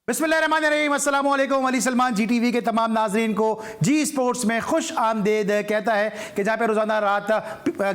बिस्मिल्लाहिर्रहमानिर्रहीम, अस्सलाम वालेकुम। अली सलमान GTV के तमाम नाजरीन को जी स्पोर्ट्स में खुश आमदेद कहता है कि जहाँ पे रोज़ाना रात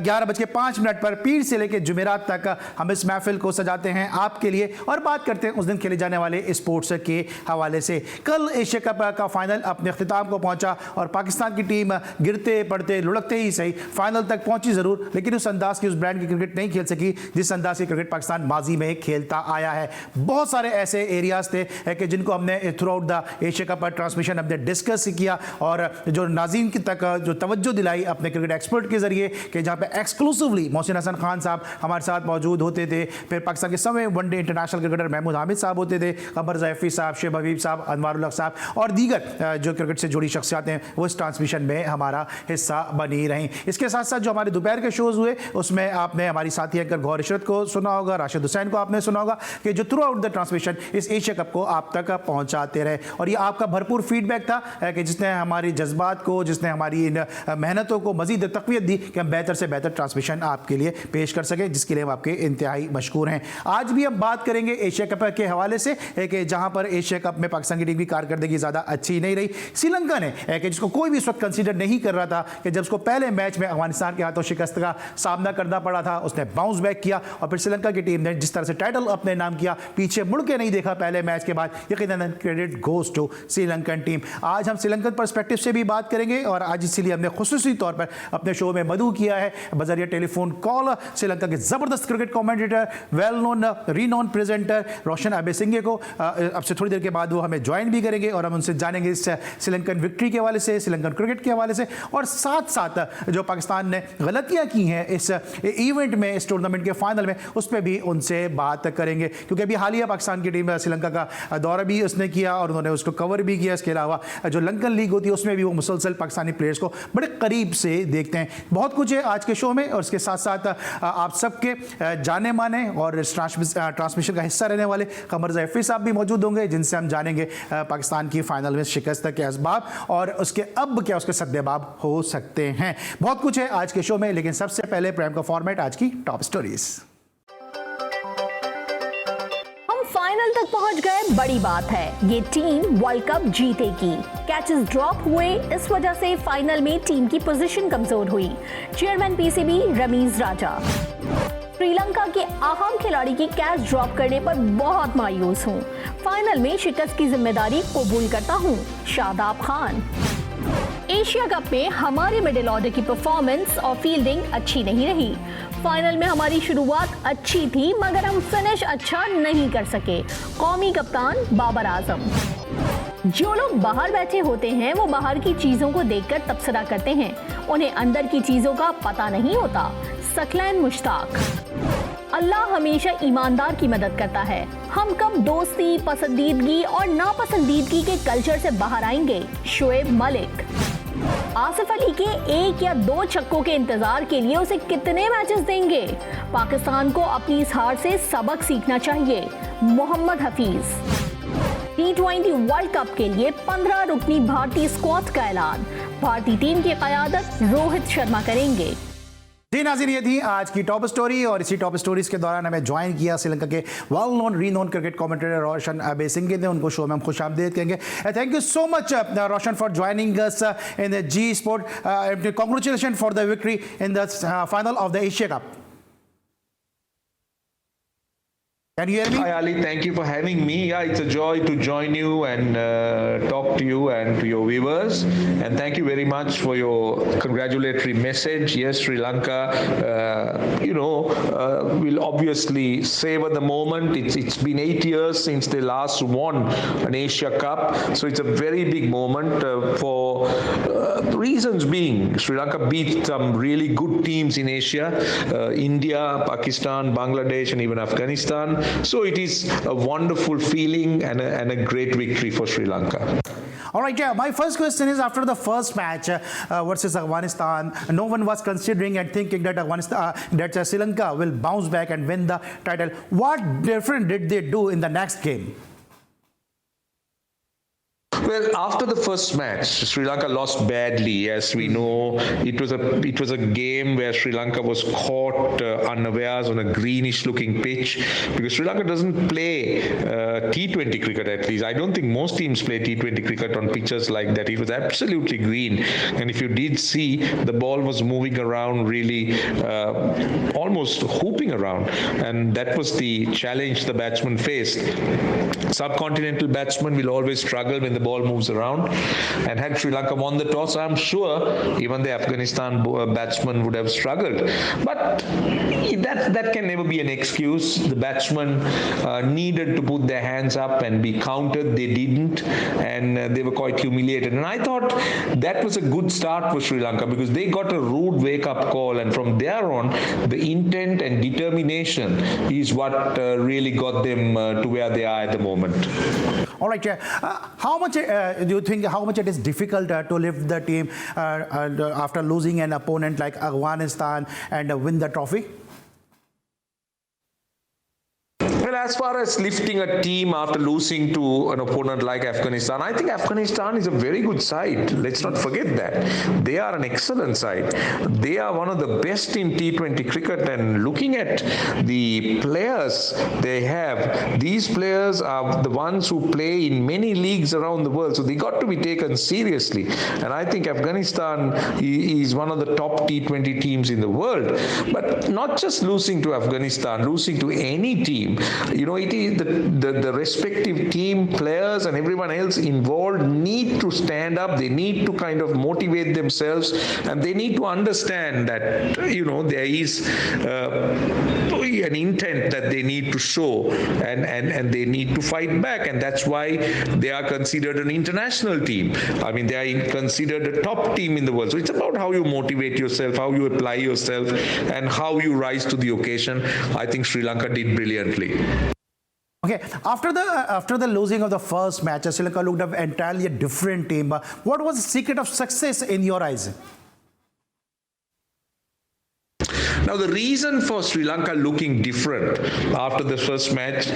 11:05 पर पीर से लेकर जुमेरात तक हम इस महफिल को सजाते हैं आपके लिए और बात करते हैं उस दिन खेले जाने वाले स्पोर्ट्स के हवाले से। कल एशिया कप का फाइनल अपने अख्तिताम को पहुँचा और पाकिस्तान की टीम गिरते पड़ते लुढ़कते ही सही फाइनल तक पहुँची ज़रूर, लेकिन उस अंदाज की, उस ब्रांड की क्रिकेट नहीं खेल सकी जिस अंदाज की क्रिकेट पाकिस्तान माजी में खेलता आया है। बहुत सारे ऐसे एरियाज थे कि जिनको हमने through out the Asia cup transmission हमने डिस्कस किया और जो नाज़रीन की तक जो तवज्जो दिलाई अपने क्रिकेट एक्सपर्ट के जरिए कि जहाँ पे एक्सक्लूसिवली मोहसिन हसन खान साहब हमारे साथ मौजूद होते थे, फिर पाकिस्तान के समय one day international cricketer Mahmood Hamid साहब होते थे, कमर ज़ैफ़ी साहब, शेब हबीब साहब, अनवारुल हक साहब और दीगर जो क्रिकेट से जुड़ी शख्सियात हैं वो इस ट्रांसमिशन में हमारा हिस्सा बनी रहीं। इसके साथ साथ जो हमारे दोपहर के शोज़ हुए उसमें आपने हमारी साथी एंकर गौर इशरत को सुना होगा, राशिद हुसैन को आपने सुना होगा कि जो थ्रू आउट द ट्रांसमिशन इस एशिया कप को आप तक पहुंचाते रहे और ये आपका भरपूर फीडबैक था कि जिसने हमारी जज्बात को, जिसने हमारी इन मेहनतों को मजीद तक़वियत दी कि हम बेहतर से बेहतर ट्रांसमिशन आपके लिए पेश कर सकें, जिसके लिए हम आपके इंतहाई मशकूर हैं। आज भी हम बात करेंगे एशिया कप के हवाले से कि जहां पर एशिया कप में पाकिस्तान की टीम की कारकर्दगी ज़्यादा अच्छी नहीं रही। श्रीलंका ने कि जिसको कोई भी इस वक्त कंसीडर नहीं कर रहा था कि जब उसको पहले मैच में अफगानिस्तान के हाथों शिकस्त का सामना करना पड़ा था, उसने बाउंस बैक किया और फिर श्रीलंका की टीम ने जिस तरह से टाइटल अपने नाम किया, पीछे मुड़ के नहीं देखा पहले मैच के बाद, यकीनन credit goes to Sri Lankan team. आज हम श्रीलंकन पर्सपेक्टिव से भी बात करेंगे और आज इसीलिए हमने खुसूसी तौर पर अपने शो में मदऊ किया है बजरिया टेलीफोन कॉल श्रीलंका के ज़बरदस्त cricket commentator, well known renowned presenter Roshan Abeysinghe को। अब से थोड़ी देर के बाद वो हमें ज्वाइन भी करेंगे और हम उनसे जानेंगे इस श्रीलंकन विक्ट्री के हवाले से, श्रीलंकन क्रिकेट के हवाले से और साथ साथ जो पाकिस्तान ने गलतियाँ की हैं इस इवेंट में, इस टूर्नामेंट के फाइनल में, उस पर भी उनसे बात करेंगे क्योंकि अभी हालिया पाकिस्तान की टीम श्रीलंका का दौरा भी उसने किया और उन्होंने उसको कवर भी किया। इसके अलावा जो लंकन लीग होती है उसमें भी वो मुसलसल पाकिस्तानी प्लेयर्स को बड़े करीब से देखते हैं। बहुत कुछ है आज के शो में और इसके साथ साथ आप सबके जाने माने और इस ट्रांसमिशन का हिस्सा रहने वाले कमर ज़ैफ़ी साहब भी मौजूद होंगे जिनसे हम जानेंगे पाकिस्तान की फाइनल में शिकस्त के असबाब और उसके अब क्या उसके सद्देबाब हो सकते हैं। बहुत कुछ है आज के शो में, लेकिन सबसे पहले प्राइम का फॉर्मेट, आज की टॉप स्टोरीज। फाइनल तक पहुंच गए, बड़ी बात है, ये टीम वर्ल्ड कप जीतेगी। कैचेस ड्रॉप हुए, इस वजह से फाइनल में टीम की पोजीशन कमजोर हुई। चेयरमैन PCB रमीज राजा। श्रीलंका के अहम खिलाड़ी की कैच ड्रॉप करने पर बहुत मायूस हूं। फाइनल में शिकस्त की जिम्मेदारी कबूल करता हूं, शादाब खान। एशिया कप में हमारे मिडिल ऑर्डर की परफॉर्मेंस और फील्डिंग अच्छी नहीं रही। फाइनल में हमारी शुरुआत अच्छी थी मगर हम फिनिश अच्छा नहीं कर सके। कौमी कप्तान बाबर आजम। जो लोग बाहर बैठे होते हैं वो बाहर की चीजों को देखकर तबसरा करते हैं, उन्हें अंदर की चीजों का पता नहीं होता। सकलैन मुश्ताक। अल्लाह हमेशा ईमानदार की मदद करता है। हम कब दोस्ती, पसंदीदगी और नापसंदीदगी के कल्चर से बाहर आएंगे? शोएब मलिक। आसिफ अली के 1 या 2 छक्कों के इंतजार के लिए उसे कितने मैचेस देंगे? पाकिस्तान को अपनी इस हार से सबक सीखना चाहिए। Mohammad Hafeez. T20 world cup के लिए 15 रुकनी भारतीय स्क्वाड का ऐलान। भारतीय टीम की क़यादत रोहित शर्मा करेंगे। जी नाज़रीन, ये थी आज की टॉप स्टोरी और इसी टॉप स्टोरीज के दौरान हमें ज्वाइन किया श्रीलंका के well known renowned cricket commentator Roshan Abeysinghe ने। उनको शो में हम खुश आमदीद कहेंगे। Thank you so much Roshan for joining us in the G sport. Congratulation for the victory in the final of the Asia cup. Can you hear me? Hi Ali, thank you for having me. Yeah, it's a joy to join you and talk to you and to your viewers. And thank you very much for your congratulatory message. Yes, Sri Lanka, will obviously savor the moment. It's been 8 years since they last won an Asia Cup, so it's a very big moment for reasons being Sri Lanka beat some really good teams in Asia, India, Pakistan, Bangladesh, and even Afghanistan. So it is a wonderful feeling and a great victory for Sri Lanka. All right, yeah. My first question is, after the first match versus Afghanistan, no one was considering and thinking that Sri Lanka will bounce back and win the title. What different did they do in the next game? Well, after the first match, Sri Lanka lost badly. As we know, it was a game where Sri Lanka was caught unawares on a greenish-looking pitch, because Sri Lanka doesn't play T20 cricket. At least I don't think most teams play T20 cricket on pitches like that. It was absolutely green, and if you did see, the ball was moving around, really almost hooping around, and that was the challenge the batsman faced. Subcontinental batsmen will always struggle when the ball moves around, and had Sri Lanka won the toss, I'm sure even the Afghanistan batsmen would have struggled. But that can never be an excuse. The batsmen needed to put their hands up and be counted. They didn't, and they were quite humiliated. And I thought that was a good start for Sri Lanka, because they got a rude wake-up call, and from there on, the intent and determination is what really got them to where they are at the moment. All right, how much do you think, how much it is difficult to lift the team after losing an opponent like Afghanistan and win the trophy? Well, as far as lifting a team after losing to an opponent like Afghanistan, I think Afghanistan is a very good side. Let's not forget that. They are an excellent side. They are one of the best in T20 cricket, and looking at the players they have, these players are the ones who play in many leagues around the world, so they got to be taken seriously. And I think Afghanistan is one of the top T20 teams in the world. But not just losing to Afghanistan, losing to any team. You know, it is the respective team players and everyone else involved need to stand up. They need to kind of motivate themselves, and they need to understand that, you know, there is an intent that they need to show, and they need to fight back, and that's why they are considered an international team. I mean, they are considered a top team in the world. So it's about how you motivate yourself, how you apply yourself, and how you rise to the occasion. I think Sri Lanka did brilliantly. Okay, after the losing of the first match, Sri Lanka looked up entirely a different team. What was the secret of success in your eyes? Now, the reason for Sri Lanka looking different after the first match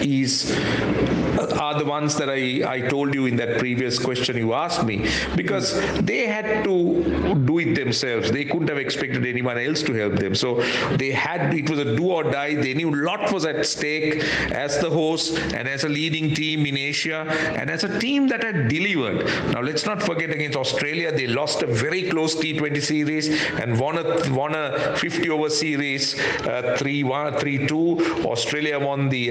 are the ones that I told you in that previous question you asked me, because they had to do it themselves. They couldn't have expected anyone else to help them. So it was a do or die. They knew a lot was at stake as the host and as a leading team in Asia and as a team that had delivered. Now, let's not forget, against Australia, they lost a very close T20 series and won a 50-over series 3-1, 3-2. Australia won the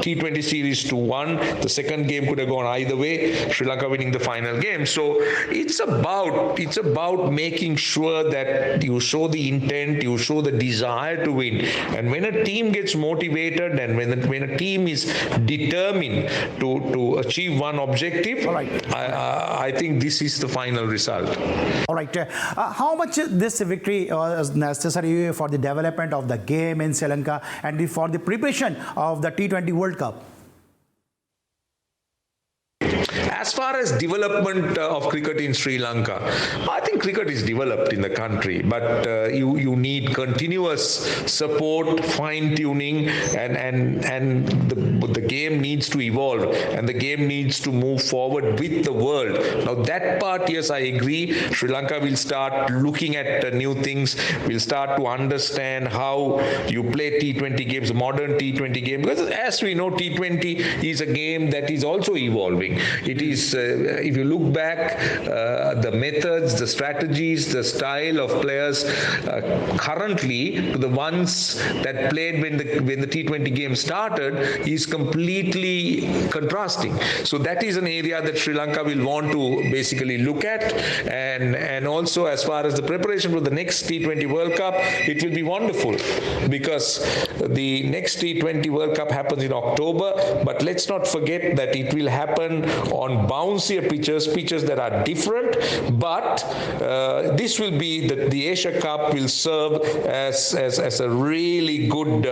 T20 series 2-1. The second game could have gone either way. Sri Lanka winning the final game. So it's about making sure that you show the intent, you show the desire to win. And when a team gets motivated and when a team is determined to achieve one objective, I think this is the final result. All right. How much this victory was necessary for the development of the game in Sri Lanka and for the preparation of the T20 World Cup? As far as development of cricket in Sri Lanka, I think cricket is developed in the country, but you need continuous support, fine-tuning, and the game needs to evolve, and the game needs to move forward with the world. Now, that part, yes, I agree. Sri Lanka will start looking at new things, will start to understand how you play T20 games, modern T20 game, because as we know, T20 is a game that is also evolving. It is, if you look back, the methods, the strategies, the style of players currently to the ones that played when the T20 game started is completely contrasting. So that is an area that Sri Lanka will want to basically look at, and also as far as the preparation for the next T20 World Cup, it will be wonderful, because the next T20 World Cup happens in October, but let's not forget that it will happen on bouncier pitches that are different, but this will be the Asia Cup will serve as a really good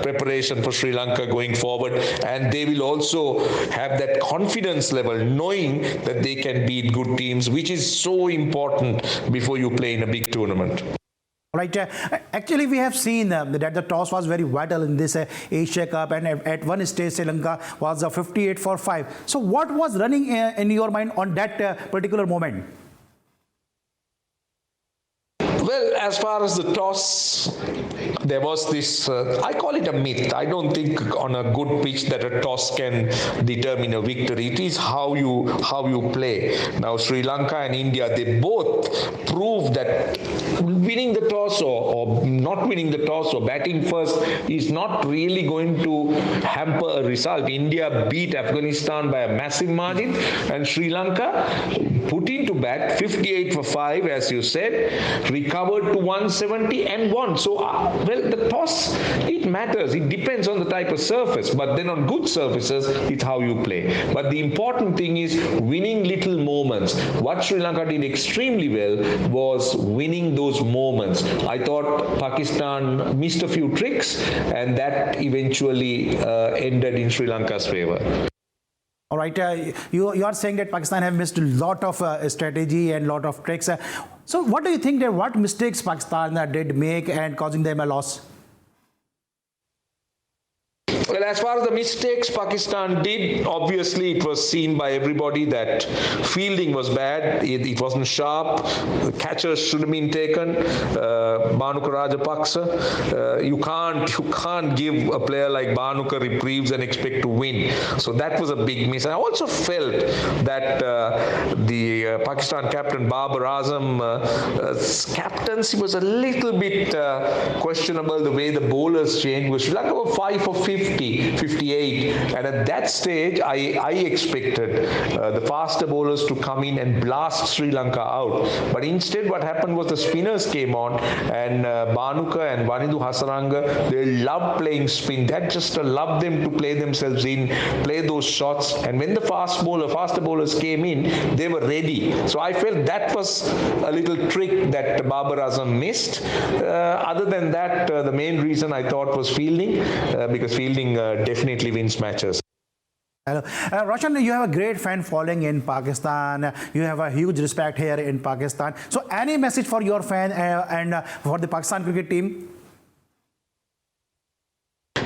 preparation for Sri Lanka going forward, and they will also have that confidence level knowing that they can beat good teams, which is so important before you play in a big tournament. Right. Actually, we have seen that the toss was very vital in this Asia Cup, and at one stage, Sri Lanka was 58-5. So, what was running in your mind on that particular moment? Well, as far as the toss, there was this, I call it a myth. I don't think on a good pitch that a toss can determine a victory. It is how you play. Now, Sri Lanka and India, they both proved that winning the toss or not winning the toss or batting first is not really going to hamper a result. India beat Afghanistan by a massive margin, and Sri Lanka put into bat 58-5, as you said, recovered to 170 and won. So, well, the toss, it matters. It depends on the type of surface. But then on good surfaces, it's how you play. But the important thing is winning little moments. What Sri Lanka did extremely well was winning those moments. I thought Pakistan missed a few tricks, and that eventually ended in Sri Lanka's favor. All right, you are saying that Pakistan have missed a lot of strategy and lot of tricks. So what do you think that what mistakes Pakistan did make and causing them a loss? Well, as far as the mistakes Pakistan did, obviously it was seen by everybody that fielding was bad. It wasn't sharp. The catchers should have been taken. Bhanuka Rajapaksa, you can't give a player like Bhanuka reprieves and expect to win. So that was a big miss. I also felt that the Pakistan captain Babar Azam's captaincy was a little bit questionable. The way the bowlers changed. Sri Lanka were 5 for 50. 58, and at that stage I expected the faster bowlers to come in and blast Sri Lanka out, but instead what happened was the spinners came on, and Bhanuka and Wanindu Hasaranga, they loved playing spin. That just allowed them to play themselves in, play those shots, and when the faster bowlers came in, they were ready. So I felt that was a little trick that Babar Azam missed. Other than that, the main reason I thought was fielding, because fielding definitely wins matches. Hello. Roshan, you have a great fan following in Pakistan. You have a huge respect here in Pakistan. So any message for your fan and for the Pakistan cricket team?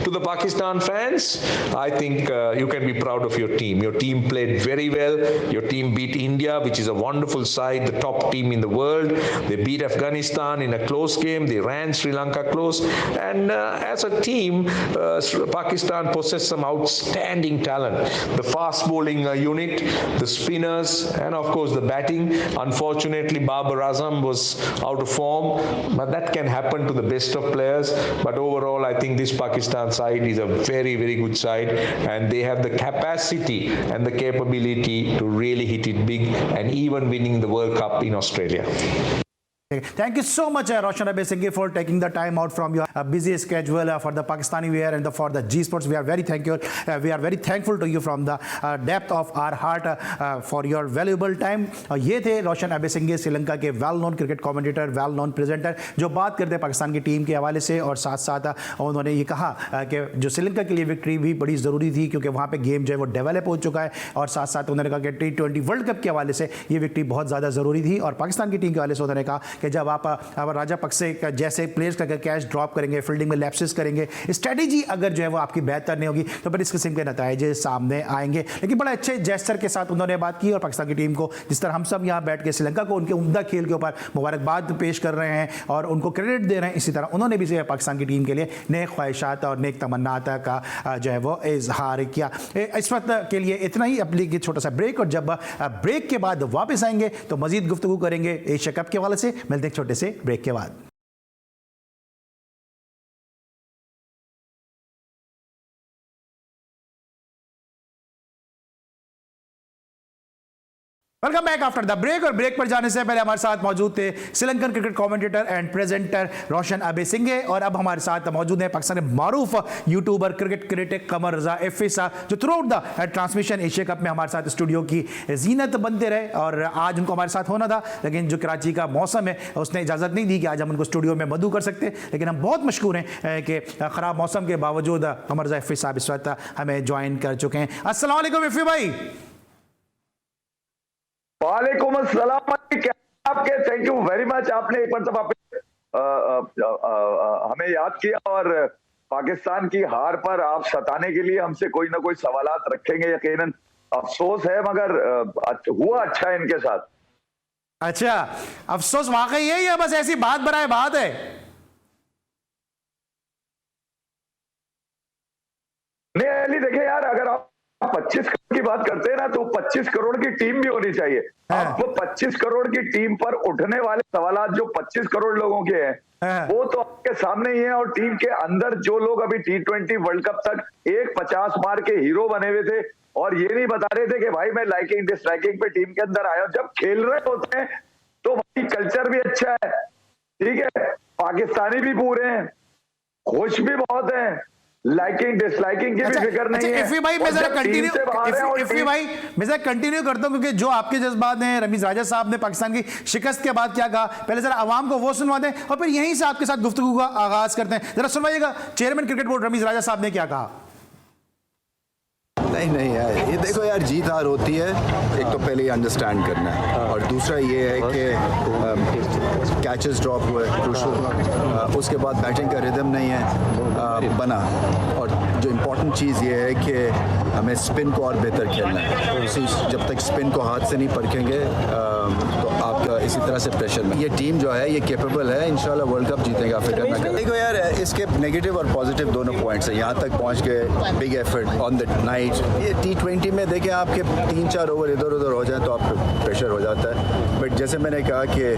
To the Pakistan fans, I think you can be proud of your team. Your team played very well. Your team beat India, which is a wonderful side, the top team in the world. They beat Afghanistan in a close game. They ran Sri Lanka close. And as a team, Pakistan possessed some outstanding talent. The fast bowling unit, the spinners, and of course the batting. Unfortunately, Babar Azam was out of form, but that can happen to the best of players. But overall, I think this Pakistan side is a very, very good side, and they have the capacity and the capability to really hit it big and even winning the World Cup in Australia. Thank you so much, Roshan Abesinghe, for taking the time out from your busy schedule for the Pakistani wear and for the G Sports. We are very thankful. We are very thankful to you from the depth of our heart for your valuable time. ये थे रोशन अबेसिंघे, श्रीलंका के well known cricket commentator, well known presenter, जो बात करते हैं पाकिस्तान की team के हवाले से, और साथ साथ उन्होंने ये कहा कि जो श्रीलंका के लिए विक्ट्री भी बड़ी ज़रूरी थी, क्योंकि वहाँ पे गेम जो है वो डेवलप हो चुका है, और साथ साथ उन्होंने कहा कि T20 वर्ल्ड कप के हवाले से ये विक्ट्री बहुत ज़्यादा ज़रूरी थी। और पाकिस्तान की टीम के हवाले से उन्होंने कहा कि जब आप राजापक्से जैसे प्लेयर्स का कैच ड्रॉप करेंगे, फील्डिंग में लैप्सेस करेंगे, स्ट्रेटेजी अगर जो है वो आपकी बेहतर नहीं होगी, तो फिर इस किस्म के नतीजे सामने आएंगे। लेकिन बड़ा अच्छे जेस्चर के साथ उन्होंने बात की, और पाकिस्तान की टीम को, जिस तरह हम सब यहाँ बैठ के श्रीलंका को उनके उम्दा खेल के ऊपर मुबारकबाद पेश कर रहे हैं और उनको क्रेडिट दे रहे हैं, इसी तरह उन्होंने भी पाकिस्तान की टीम के लिए नेक ख्वाहिशात और नेक तमन्नात का जो है वो इजहार किया। इस वक्त के लिए इतना ही, अपनी छोटा सा ब्रेक, और जब ब्रेक के बाद वापस आएंगे तो मजीद गुफ्तगू करेंगे एशिया कप के हवाले से। मिलते हैं छोटे से ब्रेक के बाद। Welcome back after the break. और ब्रेक पर जाने से पहले हमारे साथ मौजूद थे Sri Lankan cricket commentator and presenter Roshan Abeysinghe, और अब हमारे साथ मौजूद हैं पाकिस्तान के मारूफ YouTuber cricket critic Qamar Raza एफिसा, जो throughout the transmission Asia cup में हमारे साथ स्टूडियो की जीनत बनते रहे। और आज उनको हमारे साथ होना था, लेकिन जो कराची का मौसम है उसने इजाज़त नहीं दी कि आज हम उनको स्टूडियो में मदू कर सकते, लेकिन हम बहुत मशकूर हैं कि ख़राब मौसम के बावजूद कमर रजा एफी साहब इस वक्त हमें ज्वाइन कर चुके हैं। अस्सलाम वालेकुम एफी भाई। वालेकुम अस्सलाम, आपके थैंक यू वेरी मच, आपने एक मरतबा हमें याद किया और पाकिस्तान की हार पर आप सताने के लिए हमसे कोई ना कोई सवालात रखेंगे यकीनन। अफसोस है मगर हुआ अच्छा है इनके साथ। अच्छा, अफसोस वाकई है या बस ऐसी बात बनाए बात है? नहीं अली देखे यार, अगर आप 25 करोड़ की बात करते हैं ना तो 25 करोड़ की टीम भी होनी चाहिए। आपको 25 करोड़ की टीम पर उठने वाले सवालात जो 25 करोड़ लोगों के हैं वो तो आपके सामने ही है। और टीम के अंदर जो लोग अभी T20 वर्ल्ड कप तक एक 50 मार के हीरो बने हुए थे और ये नहीं बता रहे थे कि भाई मैं लाइकिंग डिसलाइकिंग पे टीम के अंदर आया हूं, जब खेल रहे होते हैं तो भाई कल्चर भी अच्छा है, ठीक है, पाकिस्तानी भी पूरे हैं, खुश भी बहुत हैं, लाइकिंग डिसलाइकिंग की भी फिक्र नहीं है। इफी भाई मैं जरा कंटिन्यू करता हूं क्योंकि जो आपके जज्बात हैं, रमीज राजा साहब ने पाकिस्तान की शिकस्त के बाद क्या कहा, पहले जरा आवाम को वो सुनवा दें और फिर यहीं से आपके साथ गुफ्तगू का आगाज करते हैं। जरा सुनवाइएगा चेयरमैन क्रिकेट बोर्ड रमीज राजा साहब ने क्या कहा। नहीं यार, ये देखो यार, जीत हार होती है, एक तो पहले ये अंडरस्टैंड करना है और दूसरा ये है कि कैचेस ड्रॉप हुए क्रूशल, उसके बाद बैटिंग का रिदम नहीं है बना, और जो इम्पोर्टेंट चीज़ ये है कि हमें स्पिन को और बेहतर खेलना है। जब तक स्पिन को हाथ से नहीं परखेंगे तो आपका इसी तरह से प्रेशर में ये टीम जो है ये कैपेबल है, इंशाल्लाह वर्ल्ड कप जीतेगा, फिक्र ना करें। देखो यार, इसके नेगेटिव और पॉजिटिव दोनों पॉइंट्स हैं। यहाँ तक पहुँच के big effort on the night, ये T20 में देखें आपके 3-4 ओवर इधर उधर हो जाए तो आपको प्रेशर हो जाता है। बट जैसे मैंने कहा कि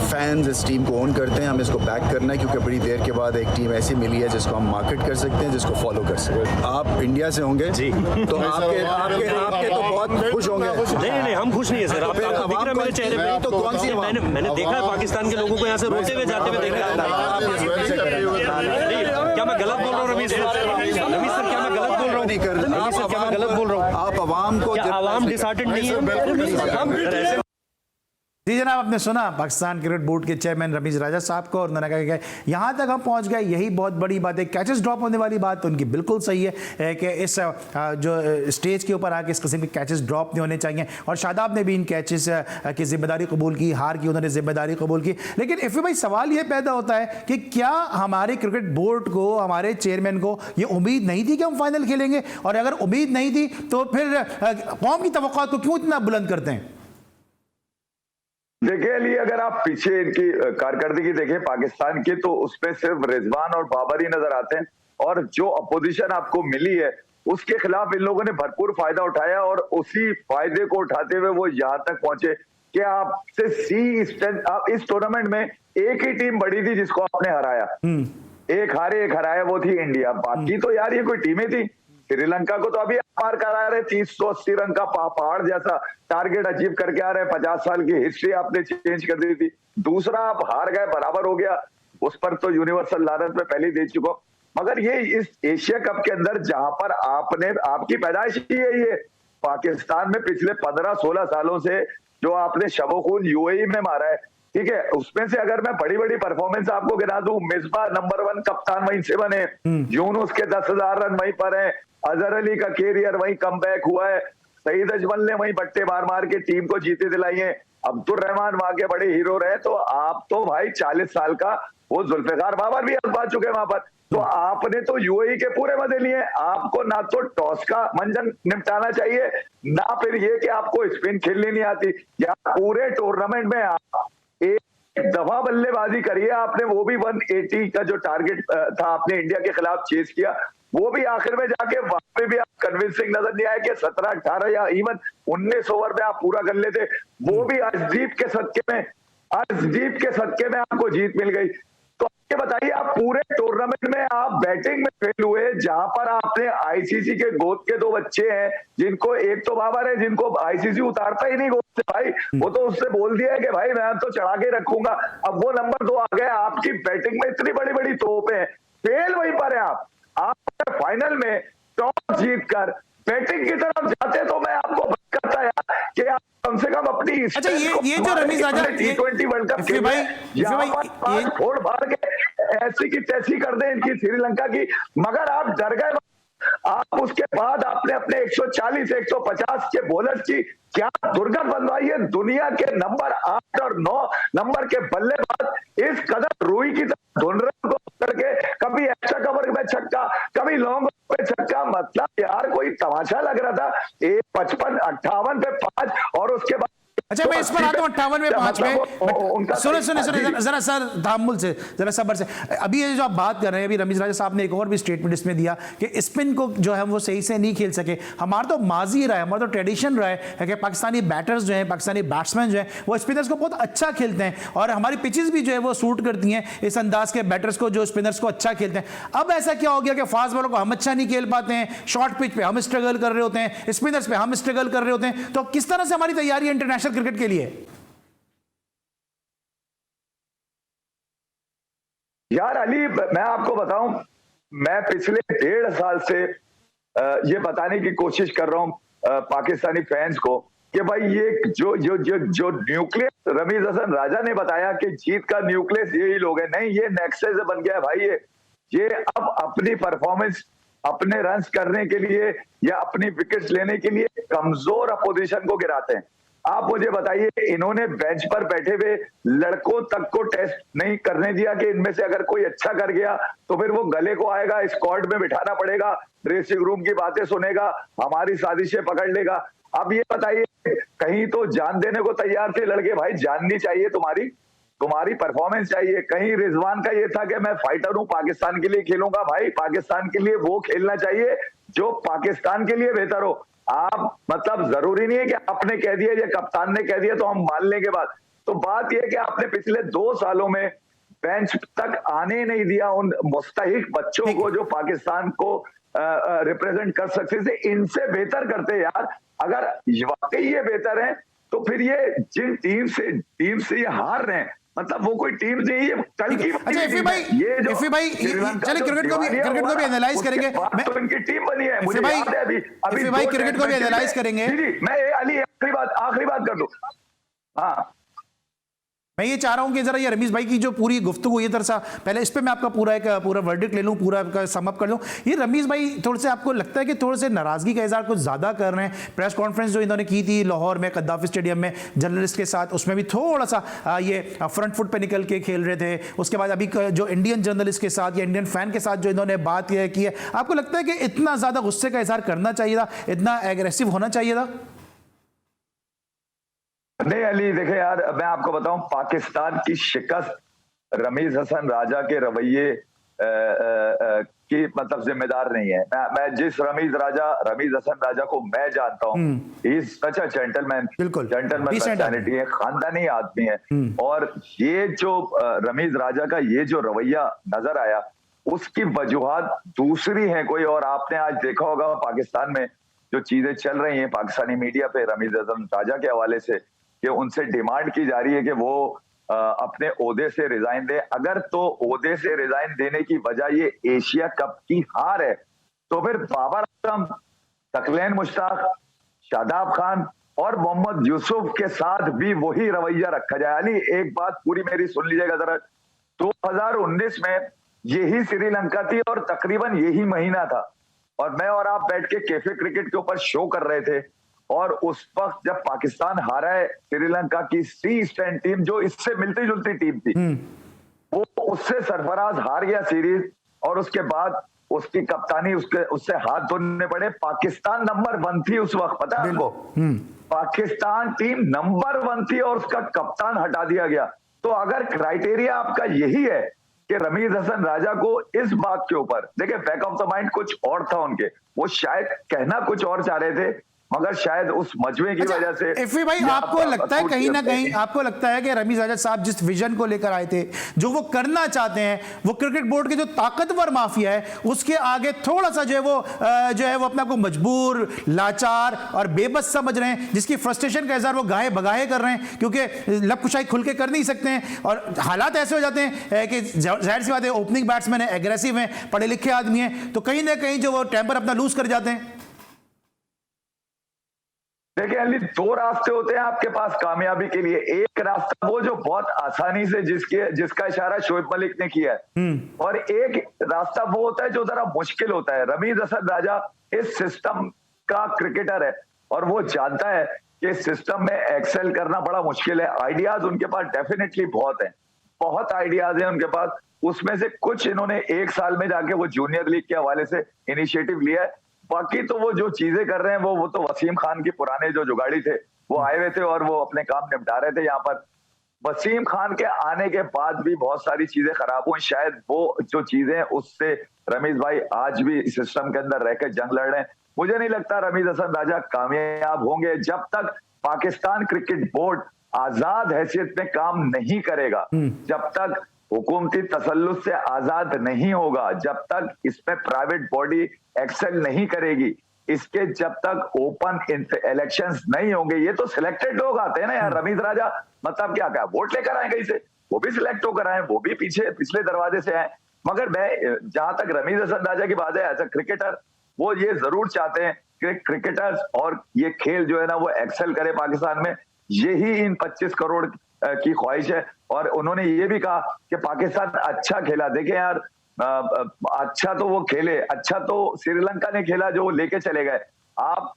फैंस इस टीम को ओन करते हैं, हमें इसको बैक करना है क्योंकि बड़ी देर के बाद एक टीम ऐसी मिली है जिसको हम मार्केट कर सकते हैं, जिसको फॉलो कर सकते हैं। आप इंडिया से होंगे तो आपके तो बहुत खुश होंगे। नहीं हम खुश नहीं है सर, आपको दिख रहा है मेरे चेहरे पे। तो कौन सी मैंने देखा है पाकिस्तान के लोगों को यहाँ से रोते हुए जाते हुए देखा है। क्या मैं गलत बोल रहा हूँ रमीज सर? क्या मैं गलत बोल रहा हूँ? क्या मैं गलत बोल रहा हूँ? आप आवाम को, आवाम डिसहार्टेंड नहीं है? जी जनाब, आपने सुना पाकिस्तान क्रिकेट बोर्ड के चेयरमैन रमीज राजा साहब को, और उन्होंने कहा कि यहाँ तक हम पहुँच गए, यही बहुत बड़ी बात है। कैचेस ड्रॉप होने वाली बात तो उनकी बिल्कुल सही है कि इस जो स्टेज के ऊपर आके इस किस्म के कैचेस ड्रॉप नहीं होने चाहिए, और शादाब ने भी इन कैचेस की जिम्मेदारी कबूल की, हार की उन्होंने जिम्मेदारी कबूल की। लेकिन इफ़ी भाई सवाल ये पैदा होता है कि क्या हमारे क्रिकेट बोर्ड को, हमारे चेयरमैन को ये उम्मीद नहीं थी कि हम फाइनल खेलेंगे? और अगर उम्मीद नहीं थी तो फिर कौम की तवक्कुआत को क्यों इतना बुलंद करते हैं? देखिए अली, अगर आप पीछे इनकी कारकर्दगी देखें पाकिस्तान की तो उसमें सिर्फ रिजवान और बाबर ही नजर आते हैं, और जो अपोजिशन आपको मिली है उसके खिलाफ इन लोगों ने भरपूर फायदा उठाया, और उसी फायदे को उठाते हुए वो यहाँ तक पहुंचे कि आपसे आप इस टूर्नामेंट में एक ही टीम बड़ी थी जिसको आपने हराया, एक हराया, वो थी इंडिया। बाकी तो यार ये कोई टीमें थी। श्रीलंका को तो अभी पार करा रहे, 380 रन का पहाड़ जैसा टारगेट अचीव करके आ रहे हैं। 50 साल की हिस्ट्री आपने चेंज कर दी थी। दूसरा आप हार गए, बराबर हो गया, उस पर तो यूनिवर्सल लानत में पहले ही दे चुका। मगर ये इस एशिया कप के अंदर जहां पर आपकी पैदाइश ही है, ये पाकिस्तान में पिछले 15-16 सालों से जो आपने शबोखून यूएई में मारा है, ठीक है, उसमें से अगर मैं बड़ी बड़ी परफॉर्मेंस आपको गिना दूं, मिसबा नंबर 1 कप्तान वहीं से बने, यूनुस के 10,000 रन वहीं पर है, अजहर अली का कैरियर वहीं कमबैक हुआ है, सईद अजमल ने वहीं बट्टे मार के टीम को जीते दिलाई है, अब्दुल रहमान वहां के बड़े हीरो रहे। तो आप तो भाई 40 साल का वो जुल्फिकार बाबर भी आ चुके हैं वहां पर। तो आपने तो यूएई के पूरे मजे लिए। आपको ना तो टॉस का मंजन निपटाना चाहिए, ना फिर ये कि आपको स्पिन खेलनी नहीं आती। या पूरे टूर्नामेंट में आप एक दफा बल्लेबाजी करिए आपने, वो भी 180 का जो टारगेट था आपने इंडिया के खिलाफ चेस किया, वो भी आखिर में जाके वहां पे भी आप कन्विंसिंग नजर नहीं आया कि 17, 18 या इवन 19 ओवर में आप पूरा कर लेते। वो भी अर्शदीप के सदके में आपको जीत मिल गई। तो ये बताइए, आप पूरे टूर्नामेंट में आप बैटिंग में फेल हुए, जहां पर आपने आईसीसी के गोद के 2 बच्चे हैं, जिनको एक तो बाबर है, जिनको आईसीसी उतारता ही नहीं गोद से भाई, वो तो उससे बोल दिया है कि भाई मैं तो चढ़ा के रखूंगा। अब वो नंबर 2 आ गए, आपकी बैटिंग में इतनी बड़ी बड़ी तोपें हैं, फेल वहीं पर है आप फाइनल में टॉस जीतकर बैटिंग की तरफ जाते तो मैं आपको करता यार कि आप कम से कम अपनी। अच्छा, ये जो रमीज राजा T20 वर्ल्ड कप फोड़ फाड़ के ऐसी की तैसी कर दें इनकी श्रीलंका की, मगर आप डर गए आप उसके बाद आपने अपने 140 150 के बॉलर्स की क्या दुर्गत बनवाई है। दुनिया के नंबर 8 और 9 नंबर के बल्लेबाज इस कदर रुई की तरह ढूंढ रहे को करके, कभी एक्स्ट्रा कवर में छक्का, कभी लॉन्ग पे छक्का। मतलब यार कोई तमाशा लग रहा था। 55 58 पे 5 और उसके बाद अच्छा, मैं इस पर आता हूँ 58 में 5 में। सुने जरा सर तामुल से, जरा सब्र से। अभी ये जो आप बात कर रहे हैं, अभी रमीज राजा साहब ने एक और भी स्टेटमेंट इसमें दिया कि स्पिन को जो है वो सही से नहीं खेल सके। हमारा तो माजी रहा है, हमारा तो ट्रेडिशन रहा है कि पाकिस्तानी बैटर्स जो हैं, पाकिस्तानी बैट्समैन जो हैं, वो स्पिनर्स को बहुत अच्छा खेलते हैं और हमारी पिचेस भी जो है वो सूट करती हैं इस अंदाज के बैटर्स को जो स्पिनर्स को अच्छा खेलते हैं। अब ऐसा क्या हो गया कि फास्ट बॉलर को हम अच्छा नहीं खेल पाते हैं, शॉर्ट पिच पे हम स्ट्रगल कर रहे होते हैं, स्पिनर्स पे हम स्ट्रगल कर रहे होते हैं। तो किस तरह से हमारी तैयारी है इंटरनेशनल क्रिकेट के लिए? यार अली, मैं आपको बताऊं, मैं पिछले 1.5 साल से ये बताने की कोशिश कर रहा हूं पाकिस्तानी फैंस को कि भाई ये जो जो जो जो न्यूक्लियस रमीज हसन राजा ने बताया कि जीत का न्यूक्लियस यही लोग हैं, नहीं, ये नेक्सस से बन गया है भाई। ये अब अपनी परफॉर्मेंस, अपने रन्स करने के लिए या अपनी विकेट्स लेने के लिए कमजोर अपोजिशन को गिराते हैं। आप मुझे बताइए, इन्होंने बेंच पर बैठे हुए लड़कों तक को टेस्ट नहीं करने दिया कि इनमें से अगर कोई अच्छा कर गया तो फिर वो गले को आएगा, स्क्वाड में बिठाना पड़ेगा, ड्रेसिंग रूम की बातें सुनेगा, हमारी साजिशें पकड़ लेगा। अब ये बताइए, कहीं तो जान देने को तैयार थे लड़के, भाई जाननी चाहिए तुम्हारी परफॉर्मेंस चाहिए। कहीं रिजवान का ये था कि मैं फाइटर हूं, पाकिस्तान के लिए खेलूंगा। भाई पाकिस्तान के लिए वो खेलना चाहिए जो पाकिस्तान के लिए बेहतर हो। आप मतलब जरूरी नहीं है कि आपने कह दिया या कप्तान ने कह दिया तो हम मान लेंगे बात। तो बात यह है कि आपने पिछले 2 सालों में बेंच तक आने नहीं दिया उन मुस्तहिक बच्चों को जो पाकिस्तान को रिप्रेजेंट कर सकते थे। इनसे बेहतर करते यार। अगर वाकई ये बेहतर है तो फिर ये जिन टीम से ये हार रहे हैं, मतलब वो कोई टीम नहीं है कल की। अच्छा इफी भाई चलिए क्रिकेट को भी एनालाइज करेंगे। तो इनकी टीम बनी है, मुझे याद है अभी भाई क्रिकेट को भी एनालाइज करेंगे। मैं अली आखिरी बात कर दूं। हाँ, मैं ये चाह रहा हूं कि जरा ये रमीज भाई की जो पूरी गुफ्तगू ये तरसा, पहले इस पे मैं आपका पूरा वर्डिक्ट ले लूं, पूरा सम अप कर लूं। ये रमीज भाई थोड़े से आपको लगता है कि थोड़े से नाराजगी का इजहार कुछ ज्यादा कर रहे हैं? प्रेस कॉन्फ्रेंस जो इन्होंने की थी लाहौर में कद्दाफी स्टेडियम में जर्नलिस्ट के साथ, उसमें भी थोड़ा सा ये फ्रंट फुट पे निकल के खेल रहे थे। उसके बाद अभी जो इंडियन जर्नलिस्ट के साथ या इंडियन फैन के साथ जो इन्होंने बात की है, आपको लगता है कि इतना ज्यादा गुस्से का इजहार करना चाहिए था, इतना एग्रेसिव होना चाहिए था? नहीं अली, देखे यार, मैं आपको बताऊं, पाकिस्तान की शिकस्त रमीज हसन राजा के रवैये की मतलब जिम्मेदार नहीं है। मैं जिस रमीज हसन राजा को मैं जानता हूं, he is such a gentleman personality है, खानदानी आदमी है। और ये जो रमीज राजा का ये जो रवैया नजर आया, उसकी वजूहात दूसरी है कोई और। आपने आज देखा होगा पाकिस्तान में जो चीजें चल रही हैं पाकिस्तानी मीडिया पे रमीज हसन राजा के हवाले से, कि उनसे डिमांड की जा रही है कि वो अपने ओहदे से रिजाइन दे। अगर तो ओहदे से रिजाइन देने की वजह ये एशिया कप की हार है, तो फिर बाबर आजम, तकलेन मुश्ताक, शादाब खान और मोहम्मद यूसुफ के साथ भी वही रवैया रखा जाए। अली एक बात पूरी मेरी सुन लीजिएगा जरा। 2019 में यही श्रीलंका थी और तकरीबन यही महीना था, और मैं और आप बैठ के कैफे क्रिकेट के ऊपर शो कर रहे थे। और उस वक्त जब पाकिस्तान हारा है श्रीलंका की सी स्टैंड टीम, जो इससे मिलती जुलती टीम थी, वो उससे सरफराज हार गया सीरीज, और उसके बाद उसकी कप्तानी उससे हाथ धोने पड़े। पाकिस्तान नंबर 1 थी उस वक्त, पता है आपको? पाकिस्तान टीम नंबर 1 थी और उसका कप्तान हटा दिया गया। तो अगर क्राइटेरिया आपका यही है कि रमीज हसन राजा को इस बात के ऊपर, देखिए बैक ऑफ द माइंड कुछ और था उनके, वो शायद कहना कुछ और चाह रहे थे, मगर शायद उस मजमे की वजह से। इफी भाई आपको लगता है कहीं ना कहीं आपको लगता है कि रमीज राजा साहब जिस विजन को लेकर आए थे, जो वो करना चाहते हैं, वो क्रिकेट बोर्ड के जो ताकतवर माफिया है उसके आगे थोड़ा सा जो है वो अपने आप को मजबूर, लाचार और बेबस समझ रहे हैं, जिसकी फ्रस्ट्रेशन का इजहार वो गाहे बगाहे कर रहे हैं, क्योंकि लब कुशाई खुल के कर नहीं सकते हैं और हालात ऐसे हो जाते हैं कि जाहिर सी बात है ओपनिंग बैट्समैन है, एग्रेसिव हैं, पढ़े लिखे आदमी हैं, तो कहीं ना कहीं जो वो टेम्पर अपना लूज कर जाते हैं। देखिए अली, दो रास्ते होते हैं आपके पास कामयाबी के लिए। एक रास्ता वो जो बहुत आसानी से जिसका इशारा शोएब मलिक ने किया है, और एक रास्ता वो होता है जो जरा मुश्किल होता है। रमीज हसन राजा इस सिस्टम का क्रिकेटर है और वो जानता है कि इस सिस्टम में एक्सेल करना बड़ा मुश्किल है। आइडियाज उनके पास डेफिनेटली बहुत हैं, बहुत आइडियाज हैं उनके पास। उसमें से कुछ इन्होंने एक साल में जाके वो जूनियर लीग के हवाले से इनिशिएटिव लिया है। बाकी तो वो जो चीजें कर रहे हैं वो तो वसीम खान के पुराने जो जुगाड़ी थे वो आए हुए थे और वो अपने काम निपटा रहे थे यहाँ पर। वसीम खान के आने के बाद भी बहुत सारी चीजें खराब हुई। शायद वो जो चीजें उससे रमीज भाई आज भी सिस्टम के अंदर रहकर जंग लड़ रहे हैं। मुझे नहीं लगता रमीज हसन राजा कामयाब होंगे जब तक पाकिस्तान क्रिकेट बोर्ड आजाद हैसियत में काम नहीं करेगा, जब तक हुकूमती तसल्लुत से आजाद नहीं होगा, जब तक इसमें प्राइवेट बॉडी एक्सेल नहीं करेगी, इसके जब तक ओपन इलेक्शंस नहीं होंगे। ये तो सिलेक्टेड लोग आते हैं ना यार। रमीज राजा मतलब क्या वोट लेकर आए कहीं से, वो भी सिलेक्ट होकर आए, वो भी पिछले दरवाजे से आए। मगर मैं जहां तक रमीज हसन राजा की बात है, एज अ क्रिकेटर वो ये जरूर चाहते हैं कि क्रिकेटर्स और ये खेल जो है ना वो एक्सेल करे पाकिस्तान में। यही इन 25 करोड़ की ख्वाहिश है। और उन्होंने ये भी कहा कि पाकिस्तान अच्छा खेला। देखें यार, अच्छा तो वो खेले, अच्छा तो श्रीलंका ने खेला जो वो लेके चले गए। आप